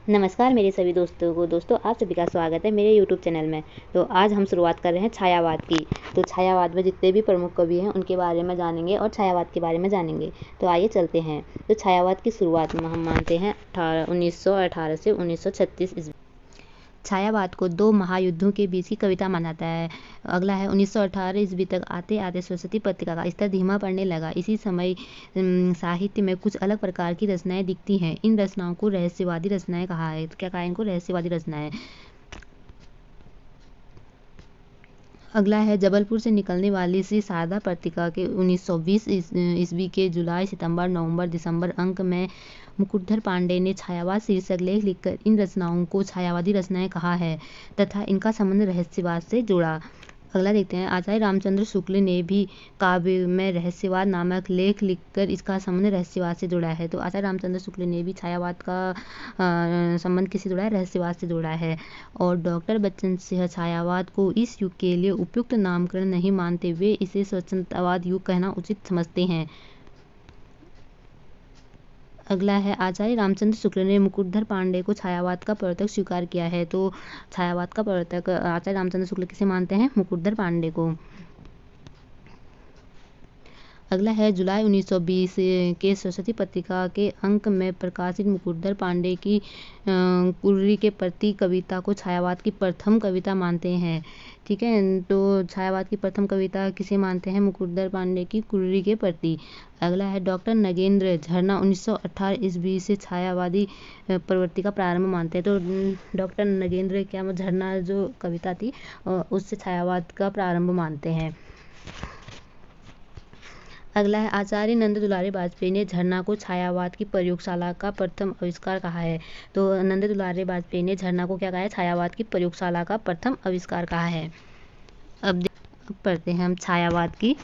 नमस्कार मेरे सभी दोस्तों को। आप सभी का स्वागत है मेरे यूट्यूब चैनल में। तो आज हम शुरुआत कर रहे हैं छायावाद की। तो छायावाद में जितने भी प्रमुख कवि हैं उनके बारे में जानेंगे और छायावाद के बारे में जानेंगे। तो आइए चलते हैं। तो छायावाद की शुरुआत में हम मानते हैं 1918 से 1936 ईस्वी। छायावाद को दो महायुद्धों के बीच की कविता माना जाता है। अगला है 1918 ईस्वी तक आते आते सरस्वती पत्रिका का स्तर धीमा पड़ने लगा। इसी समय साहित्य में कुछ अलग प्रकार की रचनाएं दिखती हैं। इन रचनाओं को रहस्यवादी रचनाएं कहा है। तो क्या कहा इनको? रहस्यवादी रचनाएं। अगला है जबलपुर से निकलने वाली श्री शारदा पत्रिका के 1920 ईस्वी के जुलाई, सितंबर, नवंबर, दिसंबर अंक में मुकुटधर पांडे ने छायावाद शीर्षक लेख लिखकर इन रचनाओं को छायावादी रचनाएं कहा है तथा इनका संबंध रहस्यवाद से जुड़ा। अगला देखते हैं। आचार्य रामचंद्र शुक्ल ने भी काव्य में रहस्यवाद नामक लेख लिखकर इसका संबंध रहस्यवाद से जुड़ा है। तो आचार्य रामचंद्र शुक्ल ने भी छायावाद का संबंध किससे जुड़ा है? रहस्यवाद से जुड़ा है। और डॉक्टर बच्चन सिंह छायावाद को इस युग के लिए उपयुक्त नामकरण नहीं मानते। वे इसे स्वतंत्रतावाद युग कहना उचित समझते हैं। अगला है आचार्य रामचंद्र शुक्ल ने मुकुटधर पांडे को छायावाद का प्रवर्तक स्वीकार किया है। तो छायावाद का प्रवर्तक आचार्य रामचंद्र शुक्ल किसे मानते हैं? मुकुटधर पांडे को। अगला है जुलाई 1920 के सरस्वती पत्रिका के अंक में प्रकाशित मुकुटधर पांडे की कुर्री के प्रति कविता को छायावाद की प्रथम कविता मानते हैं। ठीक है, तो छायावाद की प्रथम कविता किसे मानते हैं? मुकुटधर पांडे की कुर्री के प्रति। अगला है डॉक्टर नगेंद्र झरना 1918 ईस्वी से छायावादी प्रवृत्ति का प्रारंभ मानते हैं। तो डॉक्टर नगेंद्र क्या झरना जो कविता थी उससे छायावाद का प्रारंभ मानते हैं। अगला है आचार्य नंद दुलारे वाजपेयी ने झरना को छायावाद की प्रयोगशाला का प्रथम आविष्कार कहा है। तो नंद दुलारे वाजपेयी ने झरना को क्या कहा है? छायावाद की प्रयोगशाला का प्रथम आविष्कार कहा है। अब पढ़ते हैं हम छायावाद की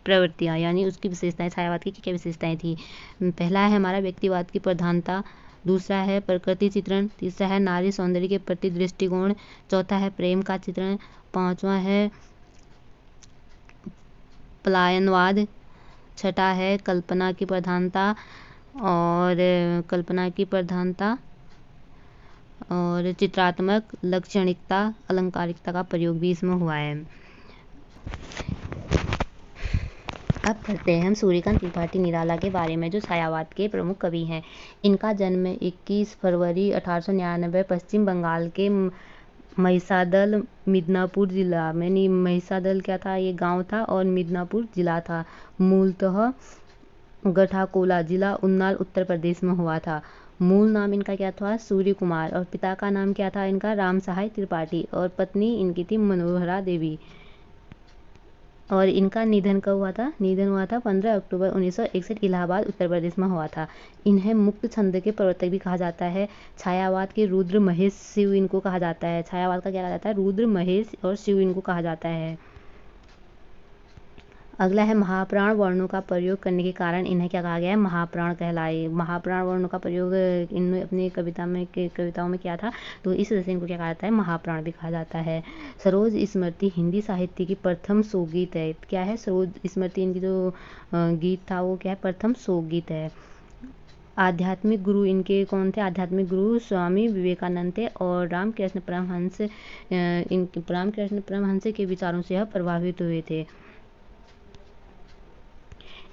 प्रवृत्तियाँ यानी उसकी विशेषताएं। छायावाद की क्या विशेषताएं थी? पहला है हमारा व्यक्तिवाद की प्रधानता, दूसरा है प्रकृति चित्रण, तीसरा है नारी सौंदर्य के प्रति दृष्टिकोण, चौथा है प्रेम का चित्रण, पांचवा है पलायनवाद, छठा है कल्पना की प्रधानता और चित्रात्मक लाक्षणिकता, अलंकारिकता का प्रयोग भी इसमें हुआ है। अब पढ़ते हैं हम सूर्यकांत त्रिपाठी निराला के बारे में जो छायावाद के प्रमुख कवि हैं। इनका जन्म 21 फरवरी 1899 पश्चिम बंगाल के महिसादल मिदनापुर जिला में। महिसादल क्या था? ये गांव था और मिदनापुर जिला था। मूलतः गठाकोला जिला उन्नाव उत्तर प्रदेश में हुआ था। मूल नाम इनका क्या था? सूर्य कुमार। और पिता का नाम क्या था इनका? राम सहाय त्रिपाठी। और पत्नी इनकी थी मनोहरा देवी। और इनका निधन कब हुआ था? निधन हुआ था 15 अक्टूबर 1961 इलाहाबाद उत्तर प्रदेश में हुआ था। इन्हें मुक्त छंद के प्रवर्तक भी कहा जाता है। छायावाद के रुद्र महेश शिव इनको कहा जाता है। छायावाद का क्या कहा जाता है? रुद्र महेश और शिव इनको कहा जाता है। अगला है महाप्राण वर्णों का प्रयोग करने के कारण इन्हें क्या कहा गया है? महाप्राण कहलाए। महाप्राण वर्णों का प्रयोग इन्होंने अपनी कविताओं में किया था, तो इस वजह से इनको क्या कहा जाता है? महाप्राण भी कहा जाता है। सरोज स्मृति हिंदी साहित्य की प्रथम शोकगीत है। क्या है? सरोज स्मृति इनकी जो गीत था वो क्या है? प्रथम शोकगीत है। आध्यात्मिक गुरु इनके कौन थे? आध्यात्मिक गुरु स्वामी विवेकानंद थे और रामकृष्ण परमहंस के विचारों से यह प्रभावित हुए थे।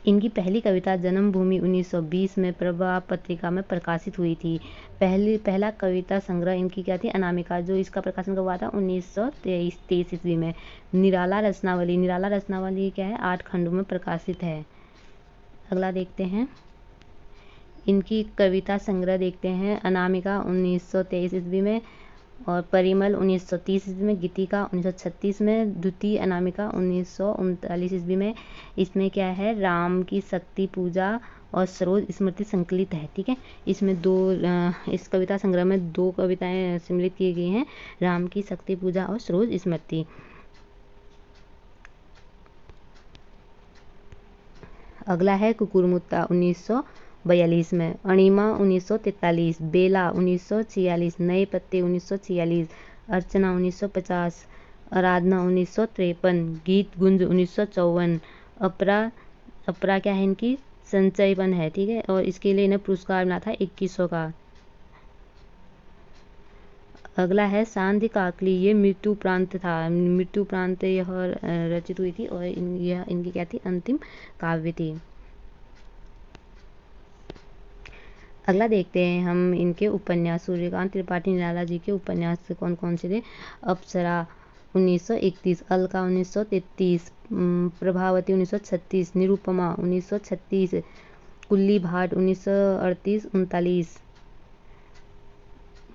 इनकी पहली कविता जन्मभूमि 1920 में प्रभा पत्रिका में प्रकाशित हुई थी। पहला कविता संग्रह इनकी क्या थी? अनामिका, जो इसका प्रकाशन कब हुआ था? 1923 ईस्वी में। निराला रचनावली क्या है? 8 खंडों में प्रकाशित है। अगला देखते हैं। इनकी कविता संग्रह देखते हैं। अनामिका 1923 ईस्वी में और परिमल 1930 ईस्वी में, गीतिका 1936 में, द्वितीय अनामिका 1939 ईस्वी में। इसमें क्या है? राम की शक्ति पूजा और सरोज स्मृति संकलित है। ठीक है, इसमें इस कविता संग्रह में 2 कविताएं सम्मिलित की गई हैं, राम की शक्ति पूजा और सरोज स्मृति। अगला है कुकुरमुत्ता 1942 में, अणिमा 1943, बेला 1946, नए पत्ते 1946, अर्चना 1950, आराधना 1953, गीत गुंज 1954, अपरा क्या है? इनकी संचयपन है। ठीक है, और इसके लिए इन्हें पुरस्कार मिला था 2100 का। अगला है सांध्य काकली, ये मृत्युप्रांत था। मृत्युप्रांत यह रचित हुई थी और यह इनकी क्या थी, अंतिम काव्य थी। अगला देखते हैं हम इनके उपन्यास। सूर्यकांत त्रिपाठी निराला जी के उपन्यास कौन कौन से थे। अप्सरा 1931, अलका 1933, प्रभावती 1936, निरुपमा 1936, कुल्ली भाट 1938-39,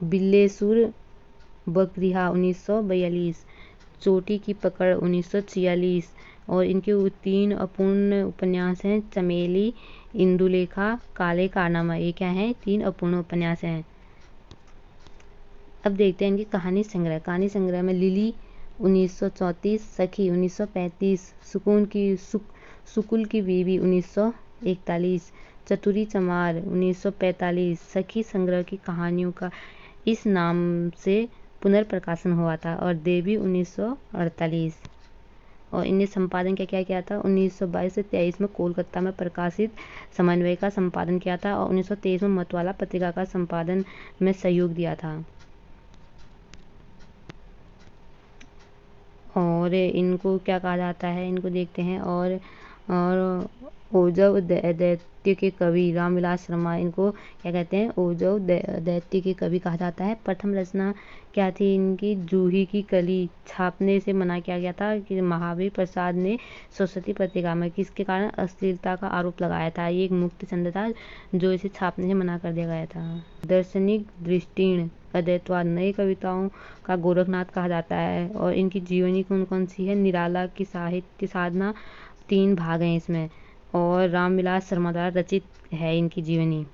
बिल्लेसुर बकरिहा 1942, चोटी की पकड़ 1946 और इनके 3 अपूर्ण उपन्यास हैं, चमेली, इंदुलेखा, काले कारनामा। ये क्या है, 3 अपूर्ण उपन्यास हैं। अब देखते हैं इनकी कहानी संग्रह। कहानी संग्रह में लिली 1934, सखी 1935, सुकुल की बीवी 1941, चतुरी चमार 1945। सखी संग्रह की कहानियों का इस नाम से पुनर्प्रकाशन हुआ था और देवी 1948। और इनने संपादन क्या किया था, 1922 से 23 में कोलकाता में प्रकाशित समन्वय का संपादन किया था और 1923 में मतवाला पत्रिका का संपादन में सहयोग दिया था। और इनको क्या कहा जाता है, इनको देखते हैं। और ओजव दैत्य के कवि रामविलास शर्मा, इनको क्या कहते हैं, ओजव दैत्य के कवि कहा जाता है। प्रथम रचना क्या थी इनकी, जूही की कली, छापने से मना किया गया था कि महावीर प्रसाद ने सरस्वती पत्रिका में, किसके कारण, अश्लीलता का आरोप लगाया था। ये एक मुक्त छंद था जो इसे छापने से मना कर दिया गया था। दार्शनिक दृष्टिण अद्वैतवाद, नई कविताओं का गोरखनाथ कहा जाता है। और इनकी जीवनी कौन कौन सी है, निराला की साहित्य साधना, 3 भाग हैं इसमें और रामविलास शर्मा द्वारा रचित है इनकी जीवनी।